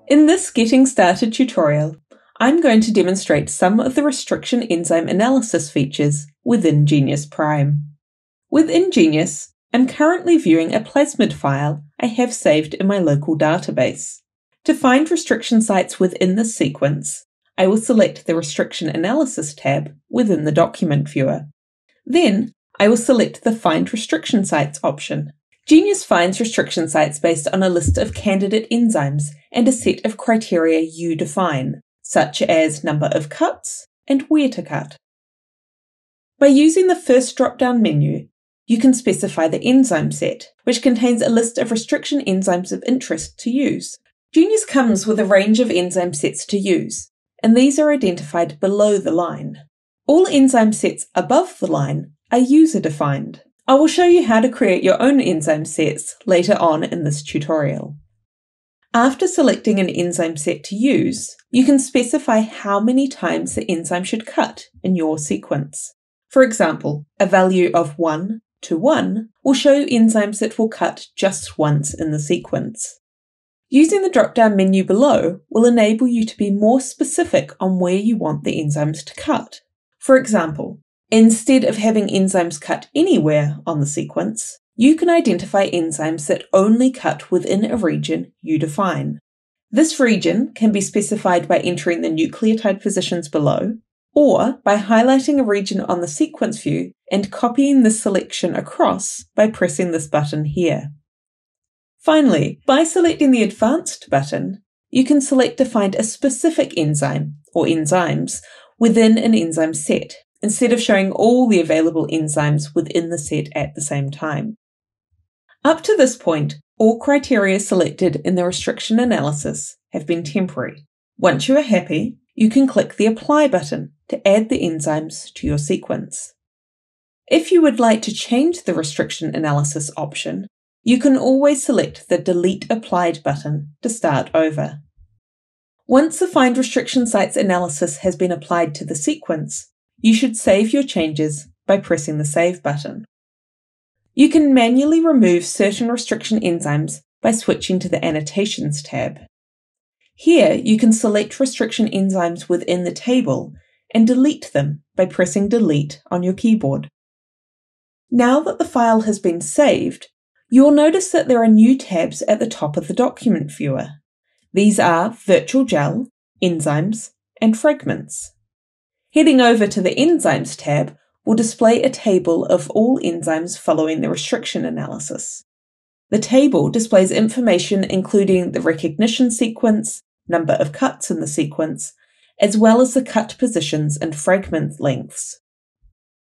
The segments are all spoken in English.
In this Getting Started tutorial, I'm going to demonstrate some of the restriction enzyme analysis features within Geneious Prime. Within Geneious, I'm currently viewing a plasmid file I have saved in my local database. To find restriction sites within this sequence, I will select the Restriction Analysis tab within the document viewer. Then, I will select the Find Restriction Sites option. Geneious finds restriction sites based on a list of candidate enzymes and a set of criteria you define, such as number of cuts and where to cut. By using the first drop-down menu, you can specify the enzyme set, which contains a list of restriction enzymes of interest to use. Geneious comes with a range of enzyme sets to use, and these are identified below the line. All enzyme sets above the line are user-defined. I will show you how to create your own enzyme sets later on in this tutorial. After selecting an enzyme set to use, you can specify how many times the enzyme should cut in your sequence. For example, a value of 1 to 1 will show enzymes that will cut just once in the sequence. Using the drop-down menu below will enable you to be more specific on where you want the enzymes to cut. For example, instead of having enzymes cut anywhere on the sequence, you can identify enzymes that only cut within a region you define. This region can be specified by entering the nucleotide positions below, or by highlighting a region on the sequence view and copying this selection across by pressing this button here. Finally, by selecting the Advanced button, you can select to find a specific enzyme, or enzymes, within an enzyme set, instead of showing all the available enzymes within the set at the same time. Up to this point, all criteria selected in the restriction analysis have been temporary. Once you are happy, you can click the Apply button to add the enzymes to your sequence. If you would like to change the restriction analysis option, you can always select the Delete Applied button to start over. Once the Find Restriction Sites analysis has been applied to the sequence, you should save your changes by pressing the Save button. You can manually remove certain restriction enzymes by switching to the Annotations tab. Here you can select restriction enzymes within the table and delete them by pressing Delete on your keyboard. Now that the file has been saved, you'll notice that there are new tabs at the top of the document viewer. These are Virtual Gel, Enzymes, and Fragments. Heading over to the Enzymes tab will display a table of all enzymes following the restriction analysis. The table displays information including the recognition sequence, number of cuts in the sequence, as well as the cut positions and fragment lengths.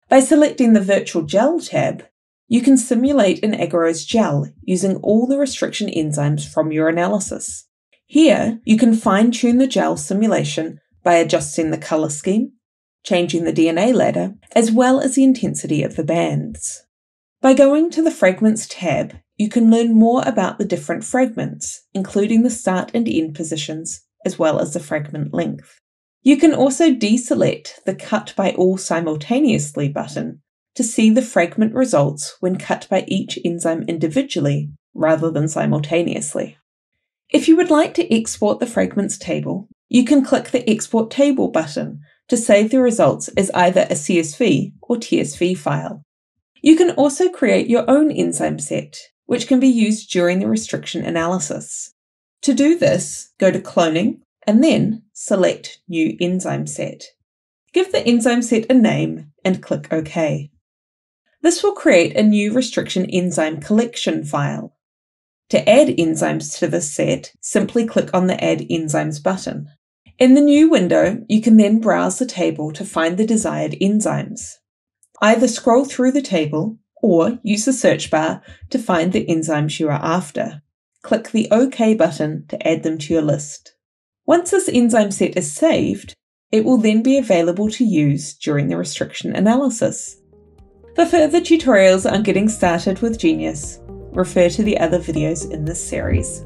By selecting the Virtual Gel tab, you can simulate an agarose gel using all the restriction enzymes from your analysis. Here, you can fine-tune the gel simulation by adjusting the color scheme, changing the DNA ladder, as well as the intensity of the bands. By going to the Fragments tab, you can learn more about the different fragments, including the start and end positions, as well as the fragment length. You can also deselect the Cut by All Simultaneously button to see the fragment results when cut by each enzyme individually rather than simultaneously. If you would like to export the fragments table, you can click the Export Table button to save the results as either a CSV or TSV file. You can also create your own enzyme set, which can be used during the restriction analysis. To do this, go to Cloning and then select New Enzyme Set. Give the enzyme set a name and click OK. This will create a new restriction enzyme collection file. To add enzymes to this set, simply click on the Add Enzymes button. In the new window, you can then browse the table to find the desired enzymes. Either scroll through the table or use the search bar to find the enzymes you are after. Click the OK button to add them to your list. Once this enzyme set is saved, it will then be available to use during the restriction analysis. For further tutorials on getting started with Geneious, refer to the other videos in this series.